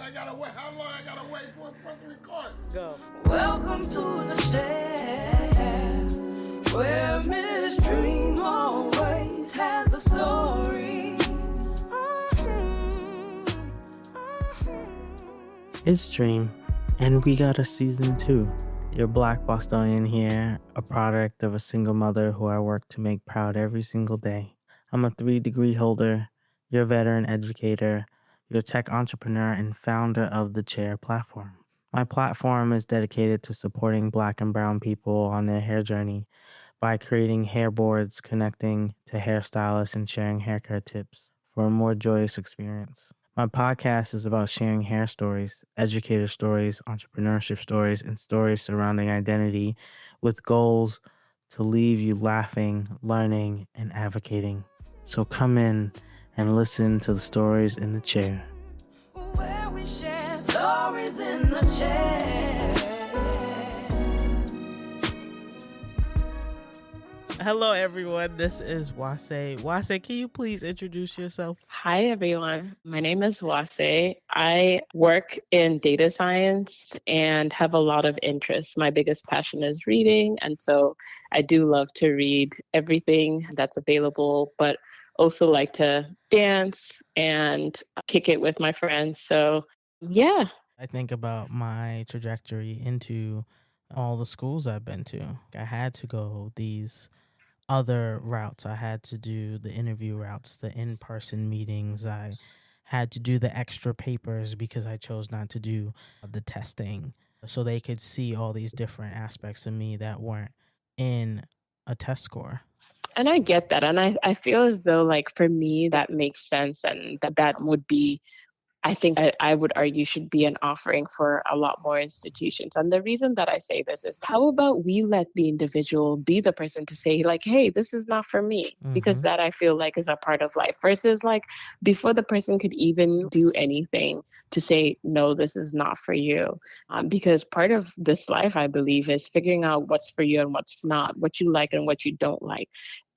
I gotta wait. How long I gotta wait for a press record? Go. Welcome to the shed, where Miss Dreme always has a story. It's Dreme, and we got a season 2. Your Black Bostonian here, a product of a single mother who I work to make proud every single day. I'm a 3-degree holder, your veteran educator, your tech entrepreneur, and founder of the Chair platform. My platform is dedicated to supporting Black and Brown people on their hair journey by creating hairboards, connecting to hairstylists, and sharing haircare tips for a more joyous experience. My podcast is about sharing hair stories, educator stories, entrepreneurship stories, and stories surrounding identity with goals to leave you laughing, learning, and advocating. So come in and listen to the stories in the chair. Where we share stories in the chair. Hello, everyone. This is Wase. Wase, can you please introduce yourself? Hi, everyone. My name is Wase. I work in data science and have a lot of interests. My biggest passion is reading. And so I do love to read everything that's available, but also like to dance and kick it with my friends. So, yeah. I think about my trajectory into all the schools I've been to. I had to go these other routes. I had to do the interview routes, the in-person meetings. I had to do the extra papers because I chose not to do the testing, so they could see all these different aspects of me that weren't in a test score. And I get that. And I feel as though, like, for me, that makes sense. And that would be, I think I would argue should be an offering for a lot more institutions. And the reason that I say this is, how about we let the individual be the person to say, like, hey, this is not for me, because that I feel like is a part of life, versus like before the person could even do anything to say, no, this is not for you. Because part of this life, I believe, is figuring out what's for you and what's not, what you like and what you don't like.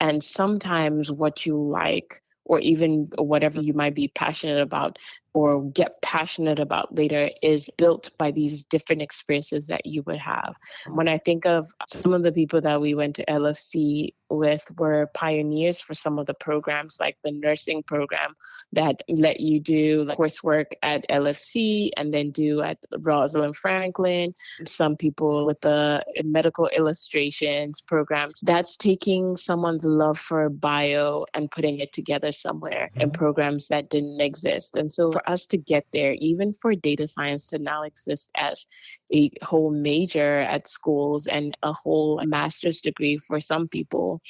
And sometimes what you like, or even whatever you might be passionate about or get passionate about later, is built by these different experiences that you would have. When I think of some of the people that we went to LFC with were pioneers for some of the programs, like the nursing program that let you do like coursework at LFC and then do at Rosalind Franklin. Some people with the medical illustrations programs, that's taking someone's love for bio and putting it together somewhere in programs that didn't exist. And so for us to get there, even for data science to now exist as a whole major at schools and a whole master's degree for some people,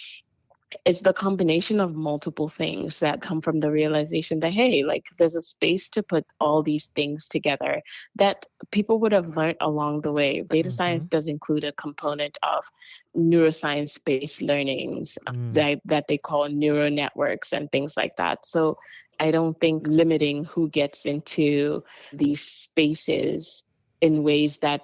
it's the combination of multiple things that come from the realization that, hey, like there's a space to put all these things together that people would have learned along the way. Data science does include a component of neuroscience-based learnings that they call neural networks and things like that. So I don't think limiting who gets into these spaces in ways that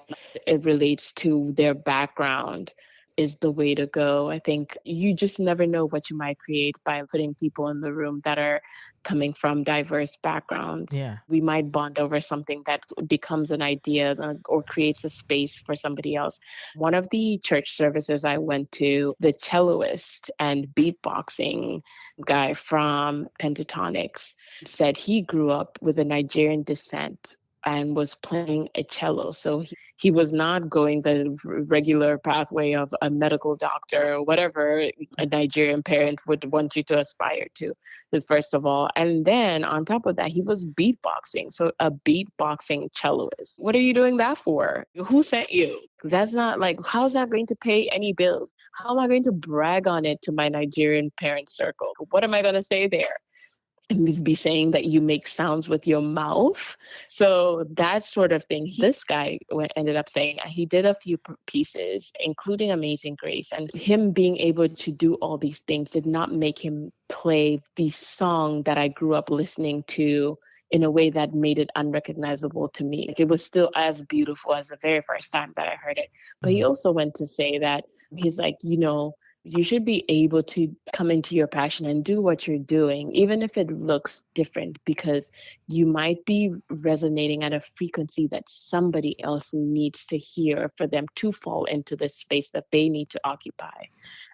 it relates to their background is the way to go. I think you just never know what you might create by putting people in the room that are coming from diverse backgrounds. Yeah. We might bond over something that becomes an idea or creates a space for somebody else. One of the church services I went to, the celloist and beatboxing guy from Pentatonics said he grew up with a Nigerian descent and was playing a cello. So he was not going the regular pathway of a medical doctor or whatever a Nigerian parent would want you to aspire to, first of all. And then on top of that, he was beatboxing. So a beatboxing celloist. What are you doing that for? Who sent you? That's not like, how's that going to pay any bills? How am I going to brag on it to my Nigerian parent circle? What am I going to say there? Be saying that you make sounds with your mouth. So that sort of thing. This guy ended up saying he did a few pieces, including Amazing Grace. And him being able to do all these things did not make him play the song that I grew up listening to in a way that made it unrecognizable to me. Like, it was still as beautiful as the very first time that I heard it. But he also went to say that he's like, You should be able to come into your passion and do what you're doing, even if it looks different, because you might be resonating at a frequency that somebody else needs to hear for them to fall into the space that they need to occupy.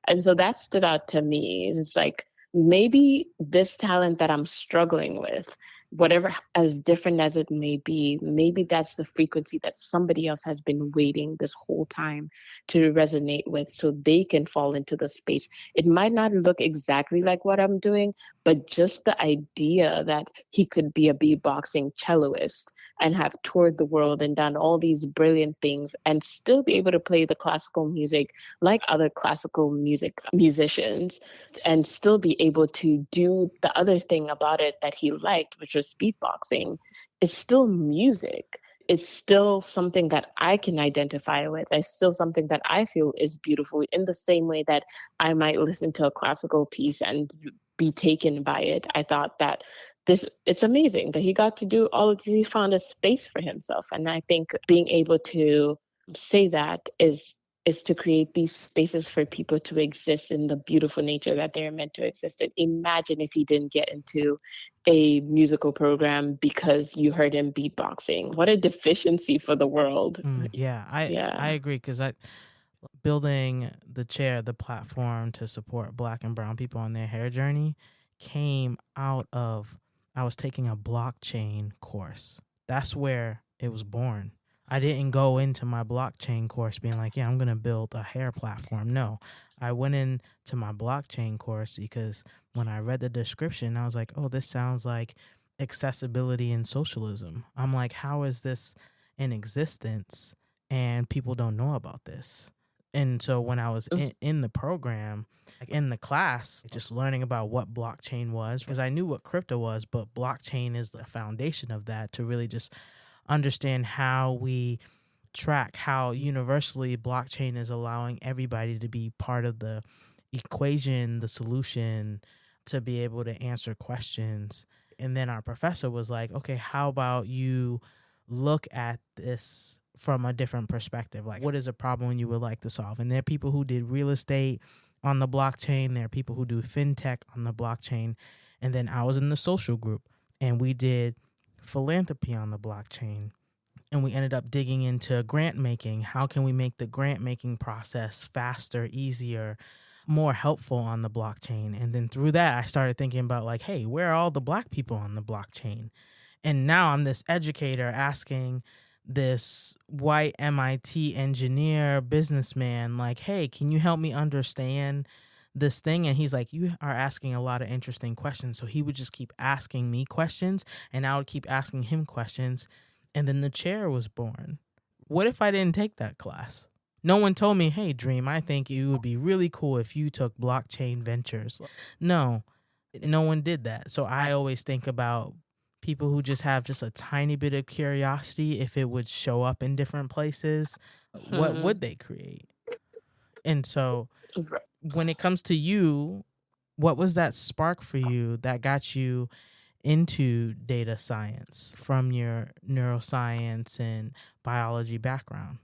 And so that stood out to me. It's like, maybe this talent that I'm struggling with, whatever, as different as it may be, maybe that's the frequency that somebody else has been waiting this whole time to resonate with, so they can fall into the space. It might not look exactly like what I'm doing, but just the idea that he could be a beatboxing celloist and have toured the world and done all these brilliant things and still be able to play the classical music like other classical music musicians, and still be able to do the other thing about it that he liked, which was beatboxing, is still music. It's still something that I can identify with. It's still something that I feel is beautiful, in the same way that I might listen to a classical piece and be taken by it. I thought that it's amazing that he got to do all of this. He found a space for himself. And I think being able to say that is to create these spaces for people to exist in the beautiful nature that they're meant to exist in. Imagine if he didn't get into a musical program because you heard him beatboxing. What a deficiency for the world. Yeah, I Yeah. agree, because I building the platform to support Black and brown people on their hair journey came out of, I was taking a blockchain course. That's where it was born. I didn't go into my blockchain course being like, yeah, I'm going to build a hair platform. No, I went into my blockchain course because when I read the description, I was like, oh, this sounds like accessibility and socialism. I'm like, how is this in existence and people don't know about this? And so when I was in the program, like in the class, just learning about what blockchain was, because I knew what crypto was, but blockchain is the foundation of that, to really just understand how we track how universally blockchain is allowing everybody to be part of the equation, the solution, to be able to answer questions. And then our professor was like, okay, how about you look at this from a different perspective? Like, what is a problem you would like to solve? And there are people who did real estate on the blockchain. There are people who do fintech on the blockchain. And then I was in the social group and we did philanthropy on the blockchain. And we ended up digging into grant making. How can we make the grant making process faster, easier, more helpful on the blockchain? And then through that, I started thinking about like, hey, where are all the Black people on the blockchain? And now I'm this educator asking this white MIT engineer businessman, like, hey, can you help me understand this thing? And he's like, you are asking a lot of interesting questions. So he would just keep asking me questions and I would keep asking him questions. And then the chair was born. What if I didn't take that class? No one told me, hey, Dreme, I think it would be really cool if you took blockchain ventures. No one did that. So I always think about people who just have just a tiny bit of curiosity. If it would show up in different places, what would they create? And so when it comes to you, what was that spark for you that got you into data science from your neuroscience and biology background?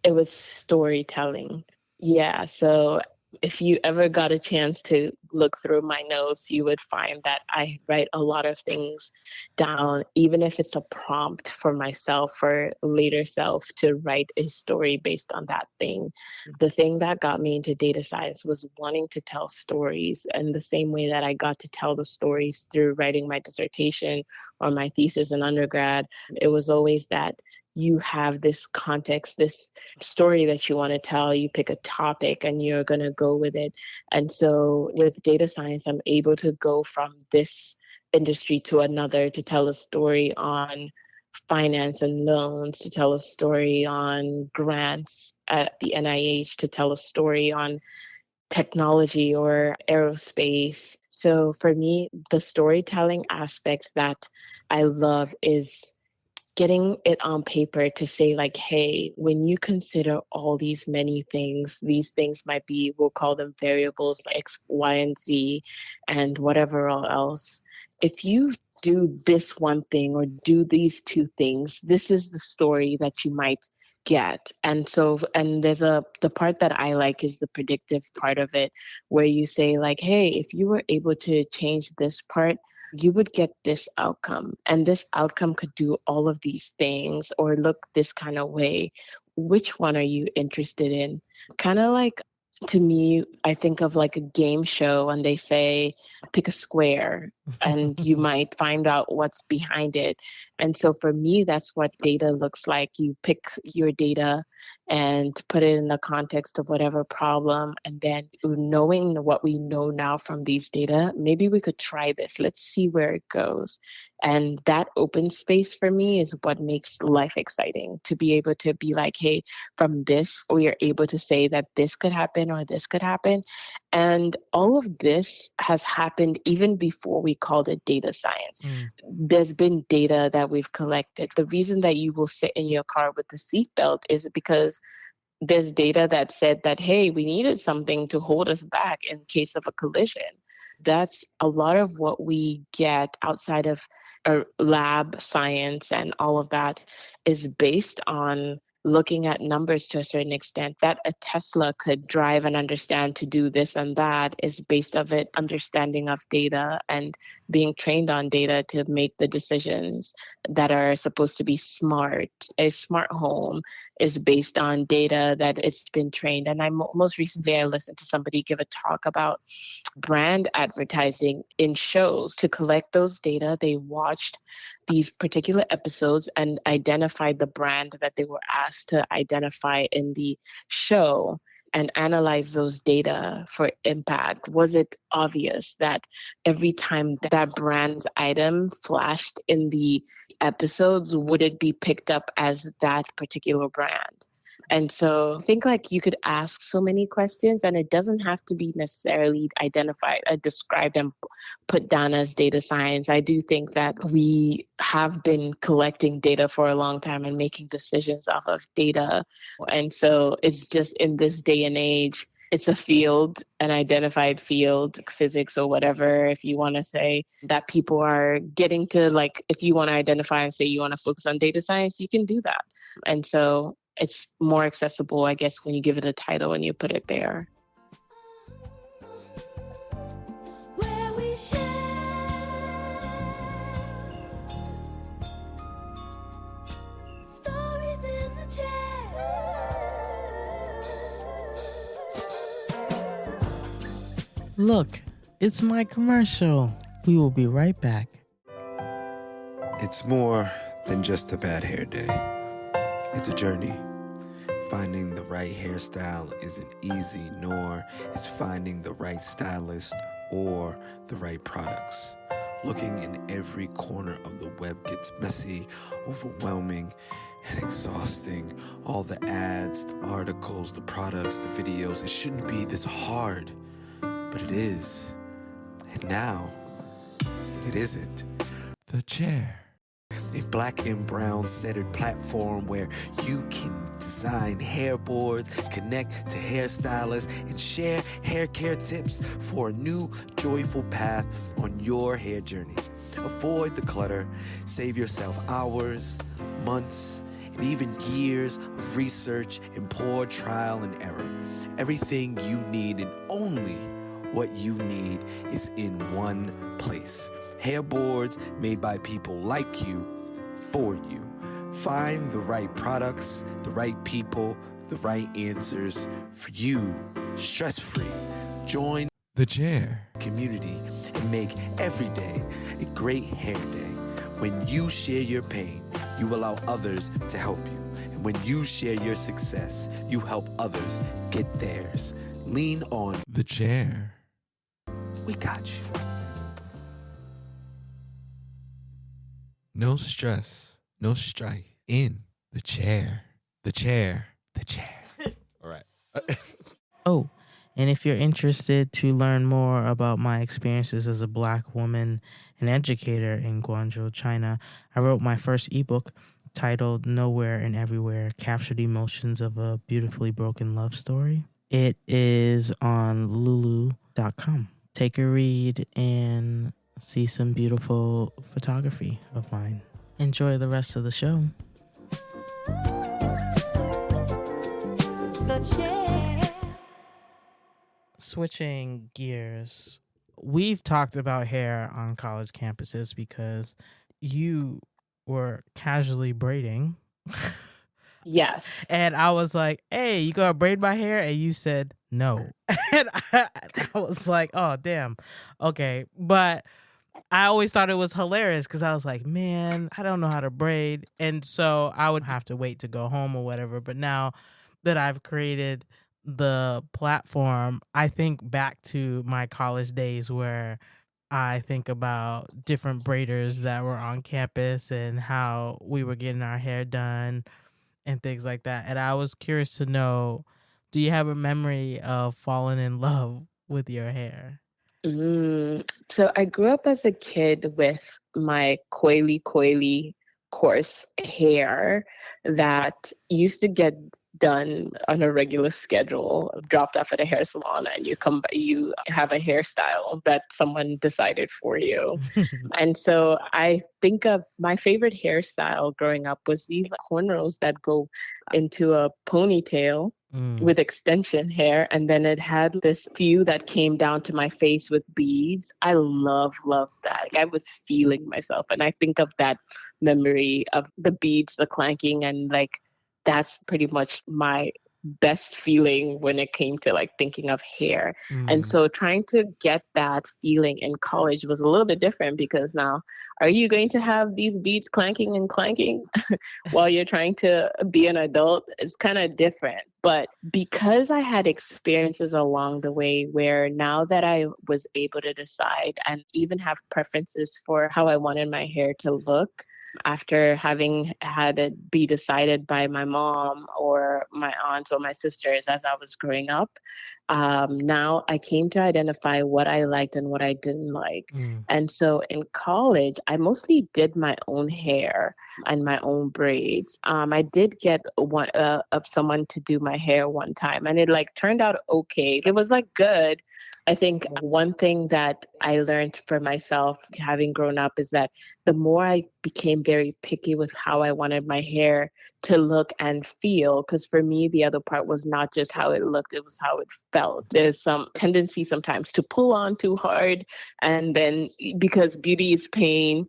It was storytelling. Yeah. So if you ever got a chance to look through my notes, you would find that I write a lot of things down, even if it's a prompt for myself or later self to write a story based on that thing. The thing that got me into data science was wanting to tell stories, and the same way that I got to tell the stories through writing my dissertation or my thesis in undergrad. It was always that you have this context, this story that you want to tell. You pick a topic and you're going to go with it. And so with data science, I'm able to go from this industry to another to tell a story on finance and loans, to tell a story on grants at the NIH, to tell a story on technology or aerospace. So for me, the storytelling aspect that I love is getting it on paper to say like, hey, when you consider all these many things, these things might be, we'll call them variables like X, Y, and Z, and whatever else. If you do this one thing or do these two things, this is the story that you might get. And so, and the part that I like is the predictive part of it, where you say like, hey, if you were able to change this part, you would get this outcome. And this outcome could do all of these things or look this kind of way. Which one are you interested in? Kind of like, to me, I think of like a game show and they say, pick a square and you might find out what's behind it. And so for me, that's what data looks like. You pick your data and put it in the context of whatever problem. And then knowing what we know now from these data, maybe we could try this. Let's see where it goes. And that open space for me is what makes life exciting, to be able to be like, hey, from this, we are able to say that this could happen or this could happen. And all of this has happened even before we called it data science. There's been data that we've collected. The reason that you will sit in your car with the seatbelt is because there's data that said that, hey, we needed something to hold us back in case of a collision. That's a lot of what we get outside of lab science, and all of that is based on looking at numbers to a certain extent. That a Tesla could drive and understand to do this and that is based of it understanding of data and being trained on data to make the decisions that are supposed to be smart. A smart home is based on data that it's been trained. And most recently I listened to somebody give a talk about brand advertising in shows. To collect those data, they watched these particular episodes and identified the brand that they were asked to identify in the show and analyze those data for impact. Was it obvious that every time that brand's item flashed in the episodes, would it be picked up as that particular brand? And so I think like you could ask so many questions and it doesn't have to be necessarily identified, described and put down as data science. I do think that we have been collecting data for a long time and making decisions off of data. And so it's just in this day and age, it's a field, an identified field, physics or whatever, if you want to say, that people are getting to, like, if you want to identify and say you want to focus on data science, you can do that. And so it's more accessible, I guess, when you give it a title and you put it there. Where we share stories in the chair. Look, it's my commercial. We will be right back. It's more than just a bad hair day. It's a journey. Finding the right hairstyle isn't easy, nor is finding the right stylist or the right products. Looking in every corner of the web gets messy, overwhelming, and exhausting. All the ads, the articles, the products, the videos, it shouldn't be this hard, but it is. And now, it isn't. The chair. A black and brown centered platform where you can design hairboards, connect to hairstylists, and share hair care tips for a new, joyful path on your hair journey. Avoid the clutter, save yourself hours, months, and even years of research and poor trial and error. Everything you need and only what you need is in one place. Hairboards made by people like you, for you. Find the right products, the right people, the right answers for you, stress-free. Join The chair. the community and make every day a great hair day. When you share your pain, you allow others to help you. And when you share your success, you help others get theirs. Lean on. The chair. We got you. No stress, no strife. In the chair. The chair. The chair. All right. Oh, and if you're interested to learn more about my experiences as a Black woman and educator in Guangzhou, China, I wrote my first ebook titled Nowhere and Everywhere, Capture the Emotions of a Beautifully Broken Love Story. It is on lulu.com. Take a read and see some beautiful photography of mine. Enjoy the rest of the show. Switching gears, we've talked about hair on college campuses because you were casually braiding. Yes. And I was like, hey, you gonna braid my hair? And you said no. And I was like, oh, damn. Okay. But I always thought it was hilarious because I was like, man, I don't know how to braid. And so I would have to wait to go home or whatever. But now that I've created the platform, I think back to my college days where I think about different braiders that were on campus and how we were getting our hair done and things like that. And I was curious to know, do you have a memory of falling in love with your hair? So I grew up as a kid with my coily, coarse hair that used to get done on a regular schedule, dropped off at a hair salon, and you have a hairstyle that someone decided for you. And so I think of my favorite hairstyle growing up was these cornrows that go into a ponytail with extension hair, and then it had this few that came down to my face with beads. I love that. Like, I was feeling myself, and I think of that memory of the beads, the clanking, and like that's pretty much my best feeling when it came to like thinking of hair. And so trying to get that feeling in college was a little bit different because now, are you going to have these beads clanking and clanking while you're trying to be an adult? It's kind of different. But because I had experiences along the way where now that I was able to decide and even have preferences for how I wanted my hair to look, after having had it be decided by my mom or my aunts or my sisters as I was growing up, now I came to identify what I liked and what I didn't like. And so in college, I mostly did my own hair and my own braids. I did get one of someone to do my hair one time, and it like turned out okay. It was like good. I think one thing that I learned for myself having grown up is that the more I became very picky with how I wanted my hair to look and feel, because for me, the other part was not just how it looked, it was how it felt. There's some tendency sometimes to pull on too hard, and then because beauty is pain,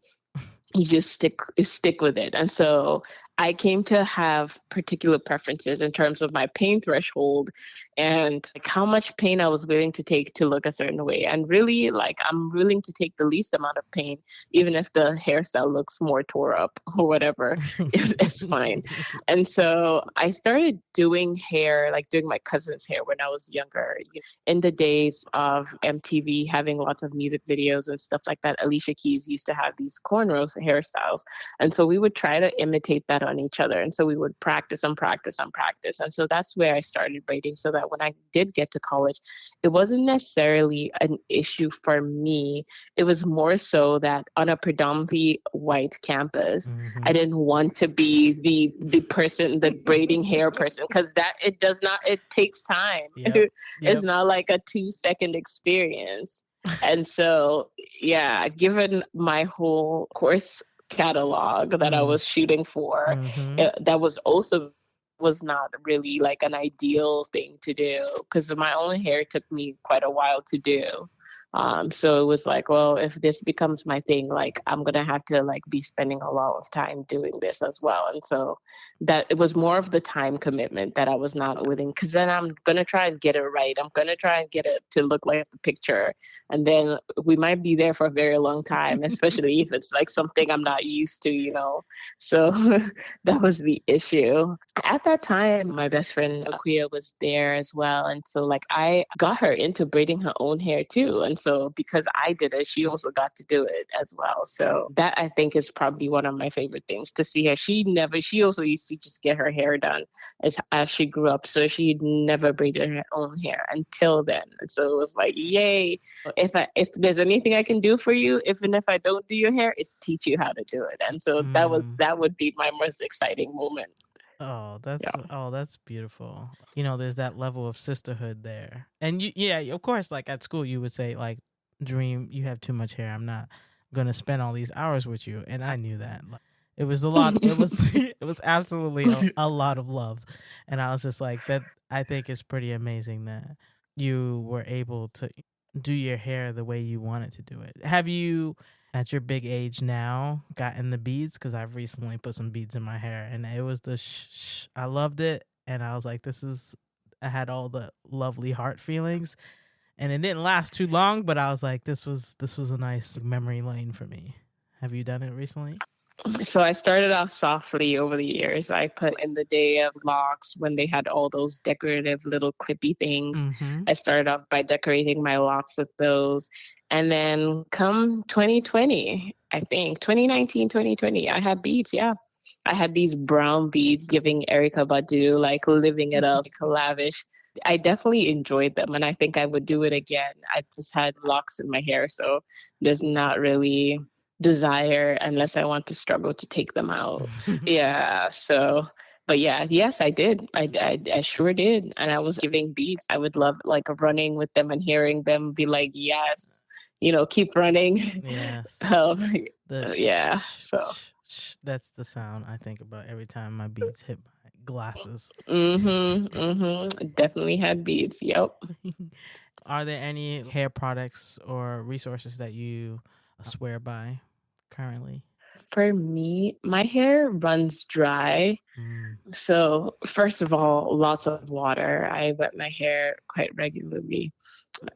you just stick with it. And so I came to have particular preferences in terms of my pain threshold and like how much pain I was willing to take to look a certain way. And really, like, I'm willing to take the least amount of pain, even if the hairstyle looks more tore up or whatever, it's fine. And so I started doing hair, like doing my cousin's hair when I was younger. In the days of MTV having lots of music videos and stuff like that, Alicia Keys used to have these cornrows hairstyles. And so we would try to imitate that on each other. And so we would practice and practice and practice. And so that's where I started braiding, so that when I did get to college, it wasn't necessarily an issue for me. It was more so that on a predominantly white campus, I didn't want to be the person, the braiding hair person, because it takes time. It's not like a 2-second experience. And so, yeah, given my whole course catalog that I was shooting for, that was not really like an ideal thing to do, because my own hair took me quite a while to do. So it was like, well, if this becomes my thing, like I'm gonna have to like be spending a lot of time doing this as well. And so that it was more of the time commitment that I was not willing, because then I'm gonna try and get it right. I'm gonna try and get it to look like the picture, and then we might be there for a very long time, especially if it's like something I'm not used to, you know. So that was the issue. At that time, my best friend Akuya was there as well, and so like I got her into braiding her own hair too. And so because I did it, she also got to do it as well. So that I think is probably one of my favorite things to see her. She also used to just get her hair done as she grew up. So she never braided her own hair until then. And so it was like, yay. If there's anything I can do for you, even if I don't do your hair, it's teach you how to do it. And so that would be my most exciting moment. That's beautiful. You know, there's that level of sisterhood there. And of course, like at school, you would say like, Dream, you have too much hair. I'm not going to spend all these hours with you. And I knew that. Like, it was a lot. It was it was absolutely a lot of love. And I was just like, that I think it's pretty amazing that you were able to do your hair the way you wanted to do it. Have you, at your big age now, gotten the beads? Because I've recently put some beads in my hair, and it was the I loved it. And I was like, I had all the lovely heart feelings. And it didn't last too long, but I was like, this was a nice memory lane for me. Have you done it recently? So I started off softly over the years. I put in the day of locks when they had all those decorative little clippy things. Mm-hmm. I started off by decorating my locks with those. And then come 2020, I think 2019, 2020, I had beads. Yeah. I had these brown beads giving Erica Badu, like living it up, lavish. I definitely enjoyed them and I think I would do it again. I just had locks in my hair, so there's not really desire unless I want to struggle to take them out. Yeah. So, but yeah, yes, I did. I sure did. And I was giving beats. I would love like running with them and hearing them be like, yes, keep running. Yes. Yeah. So. That's the sound I think about every time my beads hit my glasses. Definitely had beads. Yep. Are there any hair products or resources that you swear by currently? For me, my hair runs dry. So, first of all, lots of water. I wet my hair quite regularly.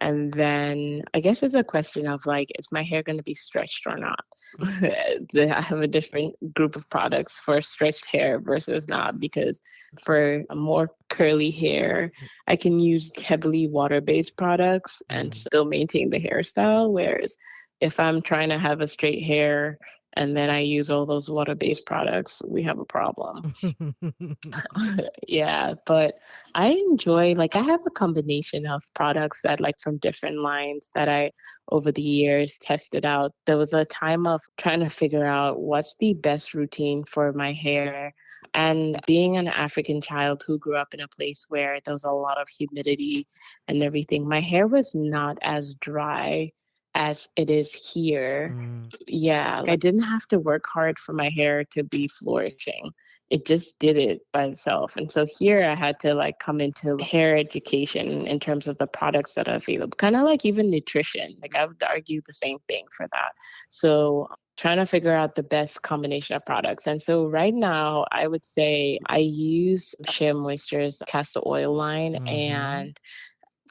And then I guess it's a question of like, is my hair going to be stretched or not? I have a different group of products for stretched hair versus not, because for a more curly hair, I can use heavily water-based products and still maintain the hairstyle. Whereas if I'm trying to have a straight hair and then I use all those water-based products, we have a problem. Yeah, but I enjoy, like, I have a combination of products that, like, from different lines that I, over the years, tested out. There was a time of trying to figure out what's the best routine for my hair. And being an African child who grew up in a place where there was a lot of humidity and everything, my hair was not as dry as it is here. Yeah, I didn't have to work hard for my hair to be flourishing. It just did it by itself. And so here I had to like come into hair education in terms of the products that are available, kind of like even nutrition. Like I would argue the same thing for that. So trying to figure out the best combination of products. And so right now I would say I use Shea Moisture's castor oil line and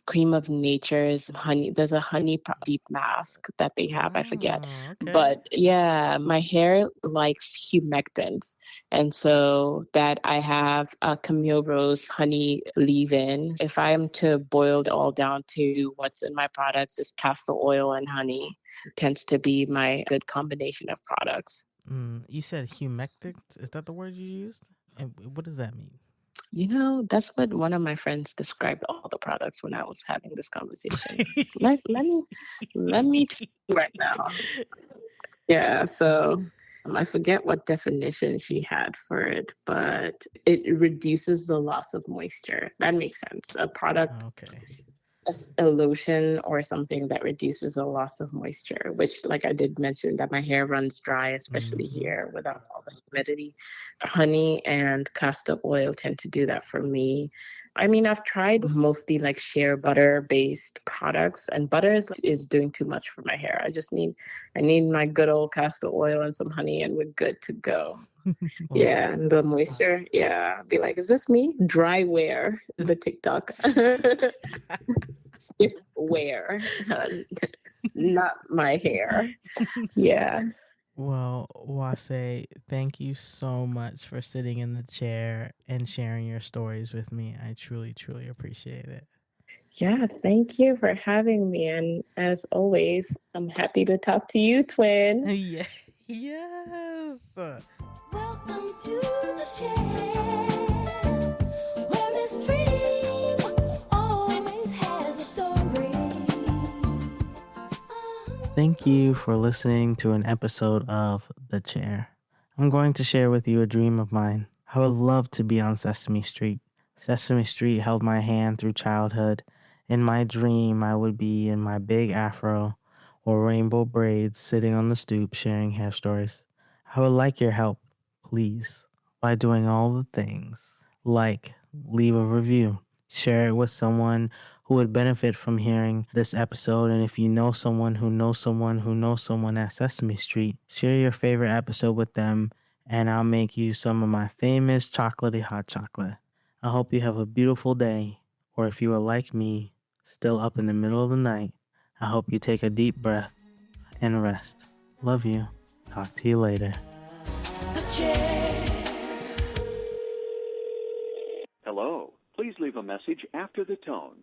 Cream of Nature's honey. There's a honey deep mask that they have. I forget. Okay. But yeah, my hair likes humectants. And so that I have a Camille Rose honey leave-in. If I am to boil it all down to what's in my products, is castor oil and honey. It tends to be my good combination of products. You said humectant. Is that the word you used? And what does that mean? That's what one of my friends described all the products when I was having this conversation. let me check right now. Yeah, so I forget what definition she had for it, but it reduces the loss of moisture. That makes sense. A product, a lotion or something that reduces the loss of moisture, which, like I did mention, that my hair runs dry, especially here without all the humidity. Honey and castor oil tend to do that for me. I mean, I've tried mostly like shea butter based products, and butter is doing too much for my hair. I need my good old castor oil and some honey, and we're good to go. Yeah, and the moisture. Yeah, be like, is this me? Dry wear the TikTok. Wear, not my hair. Yeah. Well, Wase, thank you so much for sitting in the chair and sharing your stories with me. I truly, truly appreciate it. Yeah, thank you for having me. And as always, I'm happy to talk to you, twin. Yeah. Yes. Welcome to the chair, where Miss Dreme always has a story. Thank you for listening to an episode of The Chair. I'm going to share with you a dream of mine. I would love to be on Sesame Street. Sesame Street held my hand through childhood. In my dream, I would be in my big afro or rainbow braids sitting on the stoop sharing hair stories. I would like your help, please, by doing all the things like leave a review, share it with someone who would benefit from hearing this episode. And if you know someone who knows someone who knows someone at Sesame Street, share your favorite episode with them, and I'll make you some of my famous chocolatey hot chocolate. I hope you have a beautiful day, or if you are like me, still up in the middle of the night, I hope you take a deep breath and rest. Love you. Talk to you later. The chair. Hello. Please leave a message after the tone.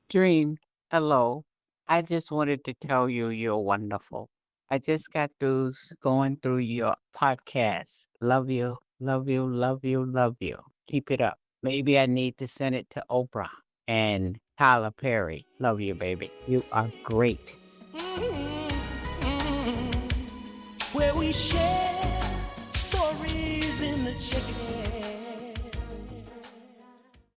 Dream, hello. I just wanted to tell you you're wonderful. I just got through going through your podcast. Love you, love you, love you, love you. Keep it up. Maybe I need to send it to Oprah and Tyler Perry. Love you, baby. You are great. Where we share stories in the chair.